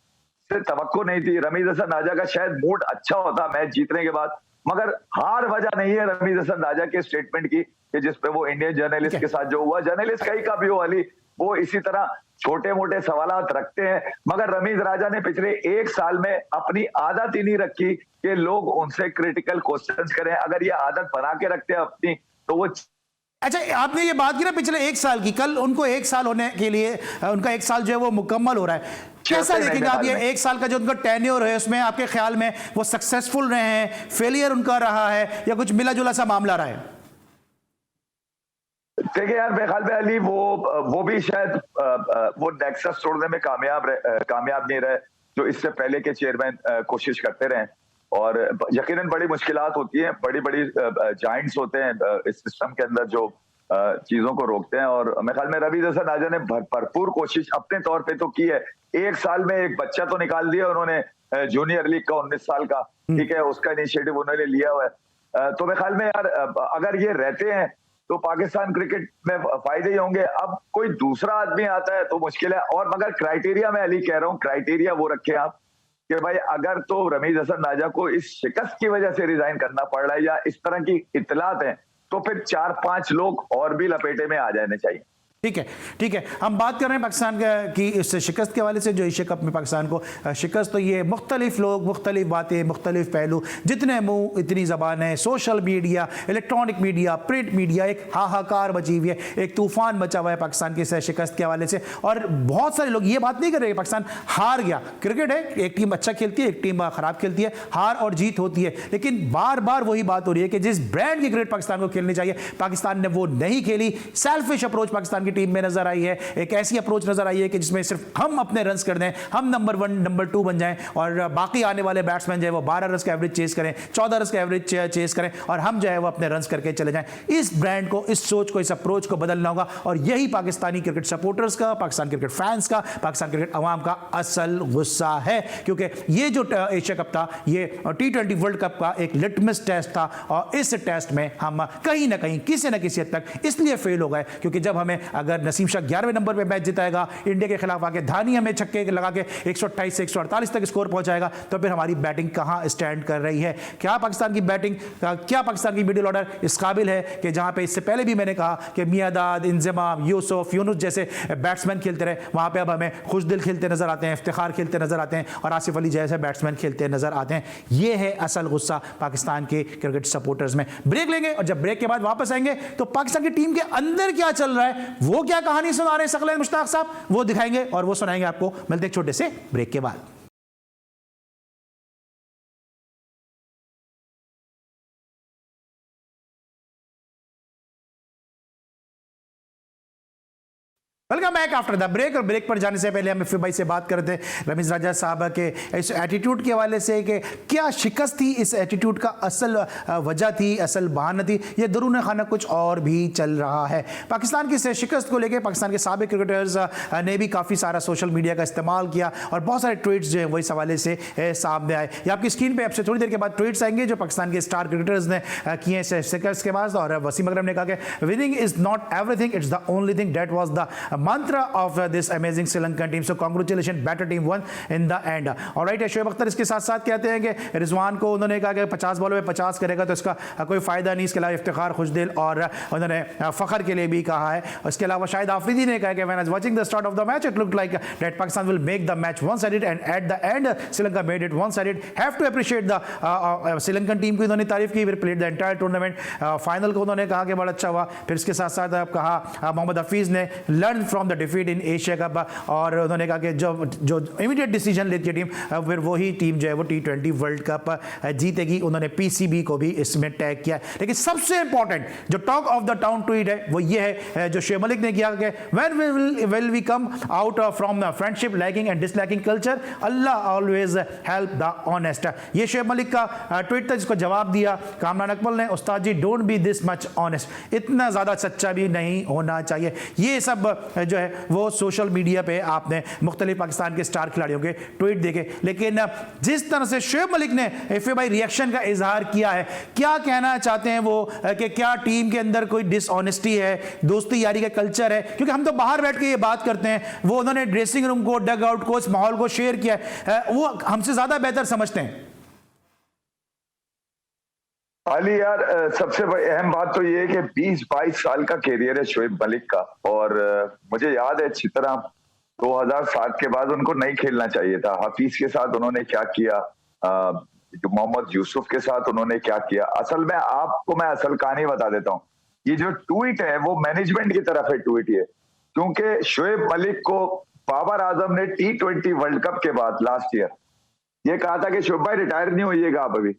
से तवक्को नहीं थी। रमीज हसन राजा का शायद मूड अच्छा होता मैच जीतने के बाद, मगर हार वजह नहीं है रमीज हसन राजा के स्टेटमेंट की कि जिसपे वो इंडियन जर्नलिस्ट के साथ जो हुआ, जर्नलिस्ट कहीं का भी हो अली, वो इसी तरह छोटे मोटे सवालात रखते हैं। मगर रमीज राजा ने पिछले एक साल में अपनी आदत ही नहीं रखी कि लोग उनसे क्रिटिकल क्वेश्चंस करें। अगर ये आदत बना के रखते हैं अपनी तो वो। अच्छा, आपने ये बात की ना पिछले एक साल की, कल उनको एक साल होने के लिए उनका एक साल जो है वो मुकम्मल हो रहा है। कैसा देखेंगे आप ये एक साल का जो उनका टेन्योर है, उसमें आपके ख्याल में वो सक्सेसफुल रहे हैं, फेलियर उनका रहा है या कुछ मिला जुला सा मामला रहा है? देखिए यार, मेरे ख्याल में अली वो भी शायद वो नेक्सस तोड़ने में कामयाब नहीं रहे जो इससे पहले के चेयरमैन कोशिश करते रहे। और यकीनन बड़ी मुश्किलात होती हैं, बड़ी जाइंट्स होते हैं इस सिस्टम के अंदर जो चीजों को रोकते हैं। और मेरे ख्याल में रमीज हसन राजा ने भरपूर कोशिश अपने तौर पे तो की है। एक साल में एक बच्चा तो निकाल दिया उन्होंने, जूनियर लीग का 19 साल का, ठीक है, उसका इनिशिएटिव उन्होंने लिया हुआ है। तो मेरे ख्याल में यार अगर ये रहते हैं तो पाकिस्तान क्रिकेट में फायदे ही होंगे। अब कोई दूसरा आदमी आता है तो मुश्किल है। और मगर क्राइटेरिया मैं अली कह रहा हूँ, क्राइटेरिया वो रखे आप कि भाई अगर तो रमीज हसन राजा को इस शिकस्त की वजह से रिजाइन करना पड़ रहा है या इस तरह की इत्तलात हैं, तो फिर 4-5 लोग और भी लपेटे में आ जाने चाहिए। ठीक है, हम बात कर रहे हैं पाकिस्तान की इस शिकस्त के हवाले से, जो एशिया कप में पाकिस्तान को शिकस्त। तो ये मुख्तलिफ लोग, मुख्तलिफ बातें, मुख्तलिफ पहलू, जितने मुंह इतनी ज़बानें, social media, electronic media, print media, एक हाहाकार मची हुई है, एक तूफान मचा हुआ है पाकिस्तान की इस शिकस्त के हवाले से। और बहुत सारे लोग ये बात नहीं कर रहे पाकिस्तान हार गया। क्रिकेट है, एक टीम अच्छा खेलती है, एक टीम खराब खेलती है, हार और जीत होती है, लेकिन बार बार वही बात हो रही है कि जिस ब्रांड की क्रिकेट पाकिस्तान को खेलनी चाहिए पाकिस्तान ने वो नहीं खेली। सेल्फिश अप्रोच पाकिस्तान की टीम में नजर आई है। एक ऐसी अप्रोच नजर आई है कि जिसमें सिर्फ हम अपने रन्स कर दें, हम नंबर 1 नंबर 2 बन जाएं और बाकी आने वाले बैट्समैन जो है वो 12 रन्स का एवरेज चेस करें, 14 रन्स का एवरेज चेस करें और हम जो है वो अपने रन्स करके चले जाएं। इस ब्रांड को, इस सोच को, इस अप्रोच को बदलना होगा। और यही पाकिस्तानी क्रिकेट सपोर्टर्स का, पाकिस्तान क्रिकेट फैंस का, पाकिस्तान क्रिकेट अवाम का असल गुस्सा है। क्योंकि ये जो एशिया कप था, ये T20 वर्ल्ड कप का एक लिटमस टेस्ट था और इस टेस्ट में हम कहीं ना कहीं किसी न किसी हद तक इसलिए फेल हो गए क्योंकि जब हमें अगर नसीम शाह 11वें नंबर पे मैच जिताएगा, इंडिया के खिलाफ आके धानी हमें छक्के लगा के 128 से 148 तक स्कोर पहुंचाएगा, तो फिर हमारी बैटिंग कहां स्टैंड कर रही है? क्या पाकिस्तान की बैटिंग, क्या पाकिस्तान की मिडिल ऑर्डर इस काबिल है कि जहां पे इससे पहले भी मैंने कहा कि मियादाद, इंजमाम, यूसुफ, यूनुस जैसे बैट्समैन खेलते रहे, वहां पे अब हमें खुशदिल खेलते नजर आते हैं, इफ्तिखार खेलते नजर आते हैं और आसिफ अली जैसे बैट्समैन खेलते नजर आते हैं। यह है असल गुस्सा पाकिस्तान के क्रिकेट सपोर्टर्स में। ब्रेक लेंगे और जब ब्रेक के बाद वापस आएंगे तो पाकिस्तान की टीम के अंदर क्या चल रहा है, वो क्या कहानी सुना रहे हैं सकलैन मुश्ताक साहब, वो दिखाएंगे और वो सुनाएंगे आपको। मिलते एक छोटे से ब्रेक के बाद। Welcome back after the break. और ब्रेक पर जाने से पहले हम इफ्फी भाई से बात करते हैं रमीज राजा साहब के इस एटीट्यूड के हवाले से कि क्या शिकस्त थी, इस एटीट्यूड का असल वजह थी, असल बहाना थी, ये दरूने खाना कुछ और भी चल रहा है। पाकिस्तान की इस शिकस्त को लेकर पाकिस्तान के साबिक क्रिकेटर्स ने भी काफ़ी सारा सोशल मीडिया का इस्तेमाल किया और बहुत सारे ट्वीट्स जो हैं वो इस हवाले से सामने आए। ये आपकी स्क्रीन पर आपसे थोड़ी देर के बाद ट्वीट्स आएंगे जो पाकिस्तान के स्टार क्रिकेटर्स ने किए हैं शिकस्त के बाद। और वसीम अकरम ने कहा कि winning is not everything, it's the only thing, that was the mantra of this amazing Sri Lankan team. So congratulations, better team won in the end. Alright, Shoaib Akhtar इसके साथ साथ कहते हैं कि रिजवान को उन्होंने कहा कि 50 बॉलों में 50 करेगा तो इसका कोई फायदा नहीं। इसके अलावा इफ्तिखार खुशदिल और उन्होंने फखर के लिए भी कहा है। इसके अलावा शाहिद आफरीदी ने कहा कि when I was watching the start of the match it looked like that Pakistan will make the match one-sided and at the end Sri Lanka made it one-sided. Have to appreciate the Sri Lankan team की इन्होंने तारीफ की। फिर played the entire tournament. Final को उन्होंने कहा कि बड़ा अच्छा हुआ। फिर इसके साथ साथ आप कहा मोहम्मद हफीज ने learn from the defeat in Asia cup और उन्होंने कहा कि जो इमीडिएट डिसीजन लेती है टीम फिर वही टीम जो है वो T20 वर्ल्ड कप जीतेगी। उन्होंने पीसीबी को भी इसमें टैग किया। लेकिन सबसे इंपॉर्टेंट जो talk of the town tweet है वो ये है जो शोएब मलिक ने किया कि when will we come out from the friendship liking and disliking culture, Allah always help the honest. ये शोएब मलिक का ट्वीट था जिसको जवाब दिया कामरान अकमल ने, उस्ताद ji don't be this much honest, इतना ज़्यादा सच्चा भी नहीं होना चाहिए। ये सब जो है वो सोशल मीडिया पे आपने मुख्तलिफ पाकिस्तान के स्टार खिलाड़ियों के ट्वीट देखे। लेकिन जिस तरह से शोएब मलिक ने एफए भाई रिएक्शन का इजहार किया है, क्या कहना चाहते हैं वो कि क्या टीम के अंदर कोई डिसऑनेस्टी है, दोस्ती यारी का कल्चर है? क्योंकि हम तो बाहर बैठ के ये बात करते हैं, वो उन्होंने ड्रेसिंग रूम को, डग आउट को, इस माहौल को शेयर किया है, वो हमसे ज्यादा बेहतर समझते हैं। अली यार, सबसे अहम बात तो ये है कि 20-22 साल का कैरियर है शोएब मलिक का और मुझे याद है अच्छी तरह 2007 के बाद उनको नहीं खेलना चाहिए था। हफीज के साथ उन्होंने क्या किया, मोहम्मद यूसुफ के साथ उन्होंने क्या किया। असल में आपको मैं असल कहानी बता देता हूँ। ये जो ट्वीट है वो मैनेजमेंट की तरफ है ट्वीट ये, क्योंकि शोएब मलिक को बाबर आजम ने T20 वर्ल्ड कप के बाद लास्ट ईयर ये कहा था कि शोएब भाई रिटायर नहीं होइएगा आप अभी,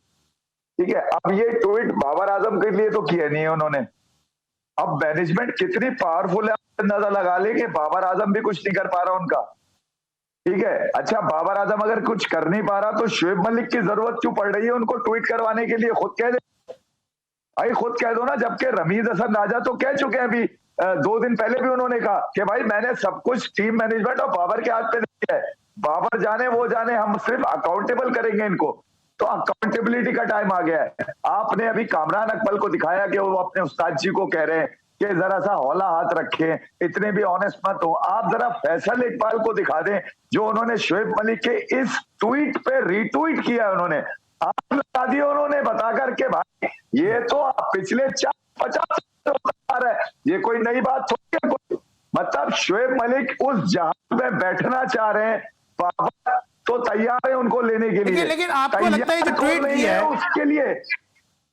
ठीक है। अब ये ट्वीट बाबर आजम के लिए तो किया नहीं है उन्होंने। अब मैनेजमेंट कितनी पावरफुल है अंदाजा लगा ले कि बाबर आजम भी कुछ नहीं कर पा रहा उनका, ठीक है। अच्छा, बाबर आजम अगर कुछ कर नहीं पा रहा तो शोएब मलिक की जरूरत क्यों पड़ रही है उनको ट्वीट करवाने के लिए? खुद कह दे भाई, खुद कह दो ना। जबकि रमीज हसन राजा तो कह चुके हैं अभी 2 दिन पहले भी उन्होंने कहा कि भाई मैंने सब कुछ टीम मैनेजमेंट और बाबर के हाथ पे दिया है, बाबर जाने वो जाने, हम सिर्फ अकाउंटेबल करेंगे इनको। तो अकाउंटेबिलिटी का टाइम आ गया है। आपने अभी कामरान अकमल को दिखाया कि वो अपने उस्ताद जी को कह रहे हैं कि जरा सा हौला हाथ रखें, इतने भी ऑनेस्ट मत हो। आप जरा फैसल इकबाल को दिखा दें जो उन्होंने शोएब मलिक के इस ट्वीट पे रीट्वीट किया उन्होंने, आप लगा दिए उन्होंने बता करके भाई ये तो पिछले 40-50 साल है, ये कोई नई बात थोड़ी है कोई। मतलब शोएब मलिक उस जहाज में बैठना चाह रहे हैं, बाबर तो तैयार है उनको लेने के लिए। लेकिन आपको लगता है जो ट्वीट किया है उसके लिए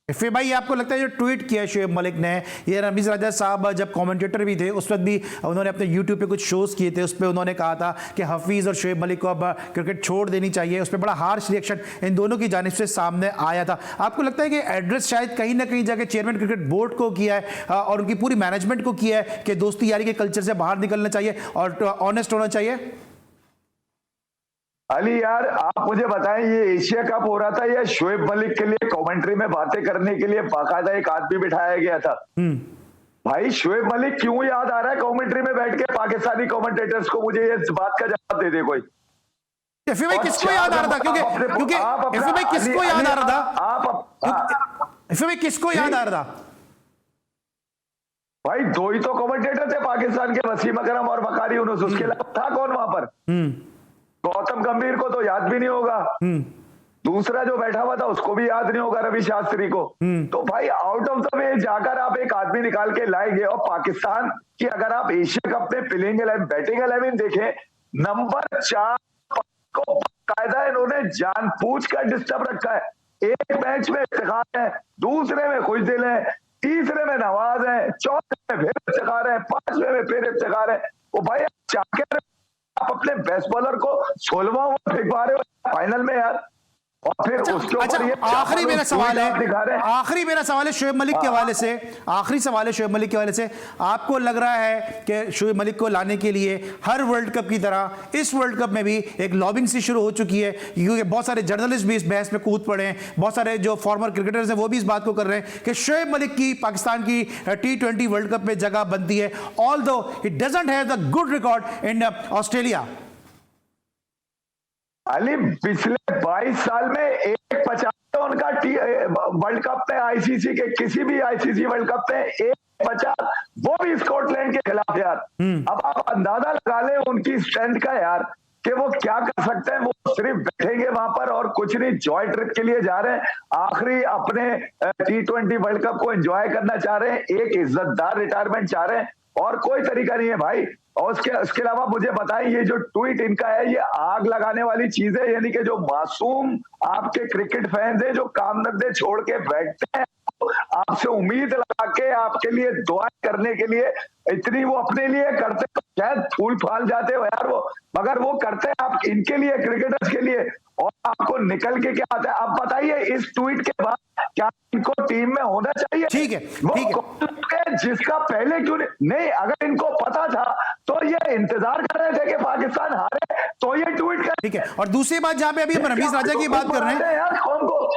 फिर भाई, आपको लगता है जो ट्वीट किया शोएब मलिक ने, ये रमीज राजा साहब जब कमेंटेटर भी थे उस वक्त भी उन्होंने अपने यूट्यूब पे कुछ शोज किए थे, उस पर उन्होंने कहा था कि हफीज और शोएब मलिक को अब क्रिकेट छोड़ देनी चाहिए। उस पर बड़ा हार्श रिएक्शन इन दोनों की जानिब से सामने आया था। आपको लगता है कि एड्रेस शायद कहीं ना कहीं जाके चेयरमैन क्रिकेट बोर्ड को किया है और उनकी पूरी मैनेजमेंट को किया है कि दोस्ती यारी के कल्चर से बाहर निकलना चाहिए और ऑनेस्ट होना चाहिए? अली यार, आप मुझे बताएं ये एशिया कप हो रहा था या शोएब मलिक के लिए कमेंट्री में बातें करने के लिए बाकायदा एक आदमी बिठाया गया था? भाई शोएब मलिक क्यों याद आ रहा है कमेंट्री में बैठ के पाकिस्तानी कमेंटेटर्स को? मुझे ये बात का जवाब दे दे कोई। एफए भाई किसको याद आ रहा था? क्योंकि एफए भाई किसको याद आ रहा था? एफए भाई किसको याद आ रहा था? भाई 2 ही तो कमेंटेटर थे पाकिस्तान के, वसीम अकरम और वकारी यूनुस। उसके अलावा था कौन वहां पर? गौतम गंभीर को तो याद भी नहीं होगा, दूसरा जो बैठा हुआ था उसको भी याद नहीं होगा, रवि शास्त्री को। तो भाई आउट ऑफ द वे जाकर आप एक आदमी निकाल के लाएंगे। और पाकिस्तान की अगर आप एशिया कप में प्लेइंग 11 बैटिंग 11 देखें, नंबर 4 को कायदा इन्होंने जानबूझकर डिस्टर्ब रखा है। एक मैच में इफ्तिखार है, दूसरे में खुशदिल है, तीसरे में नवाज है, चौथे में फिर इफ्तिखार है, 5वें में फिर इफ्तिखार है। वो भाई आप अपने बेस्ट बॉलर को 16वां फेंकवा रहे हो फाइनल में यार। और फिर उसके अच्छा, ऊपर ये आखिरी मेरा सवाल आप दिखा रहे है, हैं। आखिरी मेरा सवाल है शोएब मलिक के हवाले से, आखिरी सवाल है शोएब मलिक के हवाले से, आपको लग रहा है कि शोएब मलिक को लाने के लिए हर वर्ल्ड कप की तरह इस वर्ल्ड कप में भी एक लॉबिंग सी शुरू हो चुकी है, क्योंकि बहुत सारे जर्नलिस्ट भी इस बहस में कूद पड़े हैं, बहुत सारे जो फॉर्मर क्रिकेटर्स हैं वो भी इस बात को कर रहे हैं कि शोएब मलिक की पाकिस्तान की T20 वर्ल्ड कप में जगह बनती है, although it doesn't have the good record in Australia. Ali पिछले 22 साल में 150 उनका वर्ल्ड कप में आईसीसी के किसी भी आईसीसी वर्ल्ड कप में 150, वो भी स्कॉटलैंड के खिलाफ यार। अब आप अंदाजा लगा ले उनकी स्ट्रेंथ का यार कि वो क्या कर सकते हैं। वो सिर्फ बैठेंगे वहां पर और कुछ नहीं, जॉय ट्रिप के लिए जा रहे हैं, आखिरी अपने T20 वर्ल्ड कप को एंजॉय करना चाह रहे हैं, एक इज्जतदार रिटायरमेंट चाह रहे हैं और कोई तरीका नहीं है भाई। और उसके अलावा मुझे बताएं, ये जो ट्वीट इनका है ये आग लगाने वाली चीज है, यानी कि जो मासूम आपके क्रिकेट फैंस हैं जो काम धंधे छोड़ के बैठते हैं, आपसे उम्मीद लगा के आपके लिए दुआ करने के लिए इतनी वो अपने लिए करते, शायद फूल फाल जाते हो यार वो, मगर वो करते हैं आप इनके लिए, क्रिकेटर्स के लिए, और आपको निकल के क्या आता है। आप बताइए इस ट्वीट के बाद क्या इनको टीम में होना चाहिए? ठीक है, वो ठीक है। कौन है जिसका पहले क्यों नहीं, अगर इनको पता था तो ये इंतजार कर रहे थे कि पाकिस्तान हारे तो ये ट्वीट कर। ठीक है, और दूसरी बात जहां पे अभी हम रमीज राजा की बात कर रहे हैं यार, कौन को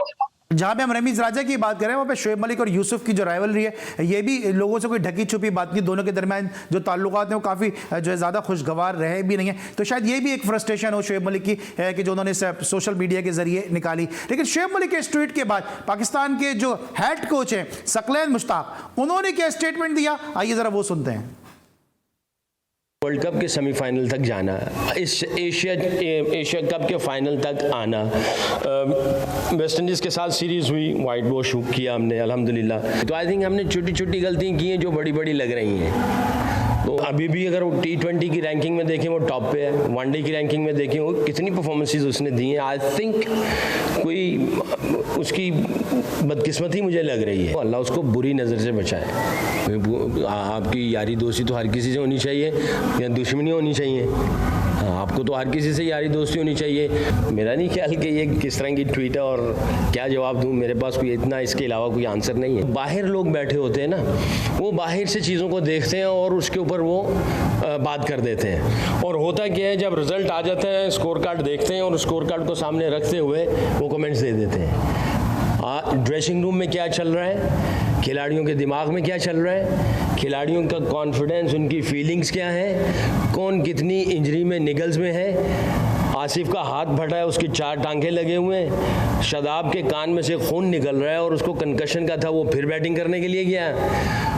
जहां पे हम रमीज राजा की बात कर रहे हैं वहां पे शोएब मलिक और यूसुफ की जो राइवलरी है, ये भी लोगों से कोई ढकी छुपी बात नहीं, दोनों के दरमियान जो ताल्लुकात हैं वो काफ़ी जो है ज़्यादा खुशगवार रहे भी नहीं है। तो शायद ये भी एक फ्रस्ट्रेशन हो शोएब मलिक की कि जो उन्होंने सोशल मीडिया के जरिए निकाली। लेकिन शोएब मलिक के इस ट्वीट के बाद पाकिस्तान के जो हेड कोच हैं सकलैन मुश्ताक, उन्होंने क्या स्टेटमेंट दिया, आइए ज़रा वो सुनते हैं। वर्ल्ड कप के सेमीफाइनल तक जाना, इस एशिया कप के फाइनल तक आना, वेस्ट इंडीज़ के साथ सीरीज़ हुई, वाइट वॉश किया हमने अल्हम्दुलिल्लाह। तो आई थिंक हमने छोटी छोटी गलतियाँ की हैं जो बड़ी बड़ी लग रही हैं। तो अभी भी अगर वो T20 की रैंकिंग में देखें वो टॉप पे है, वनडे की रैंकिंग में देखें वो कितनी परफॉर्मेंसेस उसने दी हैं। आई थिंक कोई उसकी बदकिस्मती मुझे लग रही है, अल्लाह उसको बुरी नज़र से बचाए। आपकी यारी दोस्ती तो हर किसी से होनी चाहिए या दुश्मनी होनी चाहिए, आपको तो हर किसी से यारी दोस्ती होनी चाहिए। मेरा नहीं ख्याल कि ये किस तरह की ट्वीट है और क्या जवाब दूँ, मेरे पास कोई इतना इसके अलावा कोई आंसर नहीं है। बाहर लोग बैठे होते हैं ना, वो बाहर से चीज़ों को देखते हैं और उसके ऊपर वो बात कर देते हैं, और होता क्या है जब रिजल्ट आ जाता है स्कोर कार्ड देखते हैं और स्कोर कार्ड को सामने रखते हुए वो कमेंट्स दे देते हैं। ड्रेसिंग रूम में क्या चल रहा है, खिलाड़ियों के दिमाग में क्या चल रहा है, खिलाड़ियों का कॉन्फिडेंस, उनकी फीलिंग्स क्या है, कौन कितनी इंजरी में निगल्स में है। आसिफ का हाथ फटा है, उसके 4 टांके लगे हुए हैं, शादाब के कान में से खून निकल रहा है और उसको कंकशन का था, वो फिर बैटिंग करने के लिए गया।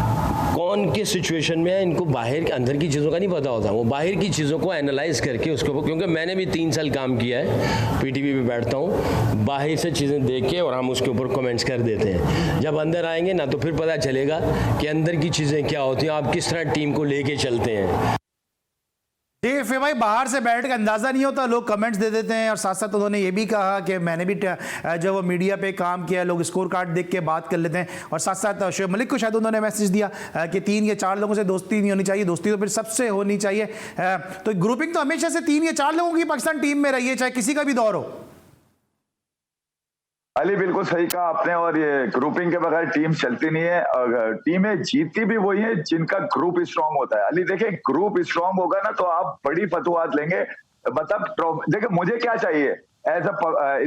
कौन किस सिचुएशन में है, इनको बाहर अंदर की चीज़ों का नहीं पता होता। वो बाहर की चीज़ों को एनालाइज करके उसको, क्योंकि मैंने भी 3 साल काम किया है, पीटीवी पे बैठता हूँ, बाहर से चीज़ें देख के और हम उसके ऊपर कमेंट्स कर देते हैं। जब अंदर आएंगे ना तो फिर पता चलेगा कि अंदर की चीज़ें क्या होती हैं, आप किस तरह टीम को लेके चलते हैं। फिर भाई बाहर से बैठ के अंदाज़ा नहीं होता, लोग कमेंट्स दे देते हैं। और साथ साथ उन्होंने ये भी कहा कि मैंने भी जब वो मीडिया पे काम किया, लोग स्कोर कार्ड देख के बात कर लेते हैं। और साथ साथ शोएब मलिक को शायद उन्होंने मैसेज दिया कि 3 या 4 लोगों से दोस्ती नहीं होनी चाहिए, दोस्ती तो फिर सबसे होनी चाहिए। तो ग्रुपिंग तो हमेशा से 3 या 4 लोगों की पाकिस्तान टीम में रही है, चाहे किसी का भी दौर हो। अली बिल्कुल सही कहा आपने, और ये ग्रुपिंग के बगैर टीम चलती नहीं है, और टीमें जीतती भी वही है जिनका ग्रुप स्ट्रांग होता है। अली देखिए, ग्रुप स्ट्रांग होगा ना तो आप बड़ी फतवाहत लेंगे। मतलब देखिए, मुझे क्या चाहिए as a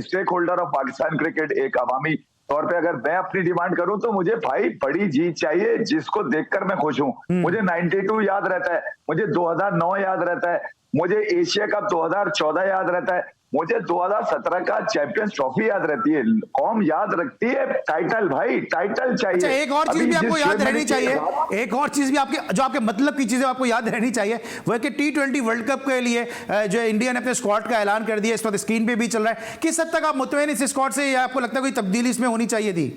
stakeholder of Pakistan cricket, एक अवामी तौर पे अगर मैं अपनी डिमांड करूं तो मुझे भाई बड़ी जीत चाहिए जिसको देखकर मैं खुश हूं। मुझे 92 याद रहता है, मुझे 2009 याद रहता है, मुझे एशिया कप 2014 याद रहता है, मुझे 2017 का चैंपियंस ट्रॉफी याद रहती है। कौम याद रखती है टाइटल, भाई टाइटल चाहिए। अच्छा, एक और चीज भी आपको याद रहनी चाहिए, एक और चीज भी आपके जो आपके मतलब की चीजें आपको याद रहनी चाहिए, वो है कि T20 वर्ल्ड कप के लिए जो इंडिया ने अपने स्क्वाड का ऐलान कर दिया, इस वक्त स्क्रीन पे भी चल रहा है। किस हद तक आप मुतमईन इस स्क्वाड से, या आपको लगता है कोई तब्दीली इसमें होनी चाहिए थी?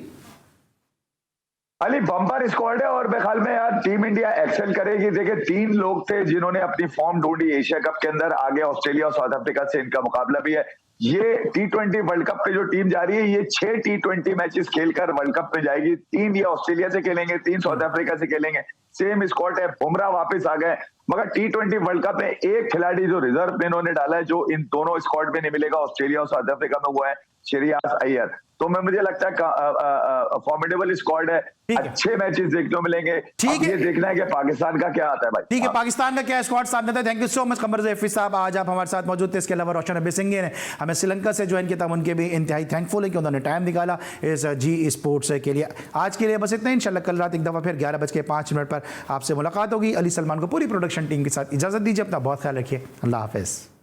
अली बम्पर स्क्वाड है और मेरे ख्याल में यार टीम इंडिया एक्सेल करेगी। देखिए, 3 लोग थे जिन्होंने अपनी फॉर्म ढूंढी एशिया कप के अंदर, आगे ऑस्ट्रेलिया और साउथ अफ्रीका से इनका मुकाबला भी है। ये T20 वर्ल्ड कप पे जो टीम जा रही है, ये 6 T20 मैचेस खेलकर वर्ल्ड कप पे जाएगी। 3 ये ऑस्ट्रेलिया से खेलेंगे, 3 साउथ अफ्रीका से खेलेंगे, सेम स्क्वाड है, बुमराह वापस आ गए, मगर T20 वर्ल्ड कप में एक खिलाड़ी जो रिजर्व में इन्होंने डाला है, जो इन दोनों स्क्वाड में नहीं मिलेगा ऑस्ट्रेलिया और साउथ अफ्रीका में, वो है श्रेयस अय्यर। तो मुझे लगता है फॉर्मिडेबल स्क्वाड है, अच्छे मैचेस देखने को मिलेंगे। ठीक है, ये देखना है कि पाकिस्तान का क्या आता है भाई। ठीक है, पाकिस्तान का क्या स्क्वाड सामने आता है। थैंक यू सो मच कमर ज़ैफ़ी साहब, आज आप हमारे साथ मौजूद थे। इसके अलावा रोशन अबिसिंघे ने हमें श्रीलंका से ज्वाइन किया था, उनके भी इंतहाई थैंकफुल है कि उन्होंने टाइम निकाला इस जी स्पोर्ट्स के लिए। आज के लिए बस इतना ही, इंशाल्लाह कल रात एक दफ़ा फिर 11:05 पर आपसे मुलाकात होगी। अली सलमान को पूरी प्रोडक्शन टीम के साथ इजाज़त दीजिए, अपना बहुत ख्याल रखिए, अल्लाह हाफ़िज़।